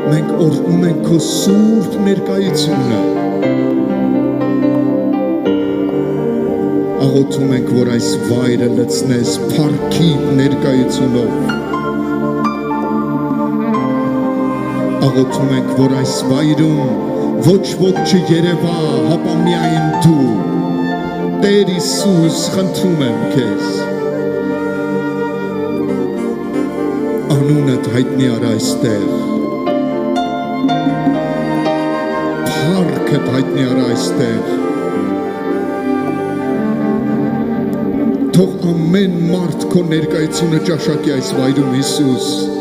Մենք օրհնում ենք քո սուրբ ներկայությունը։ Աղոթում ենք, որ այս վայրը լցնես փառքի ներկայությունով։ Աղոթում ենք, որ այս վայրում ոչ ոք չերևա, հապա միայն դու։ Տեր Հիսուս, խնդրում եմ քեզ, անունդ հայտնի արա այստեղ, փառքդ հայտնի արա այստեղ, թող ամեն մարդ քո ներկայությունը ճաշակի այս վայրում, Հիսուս։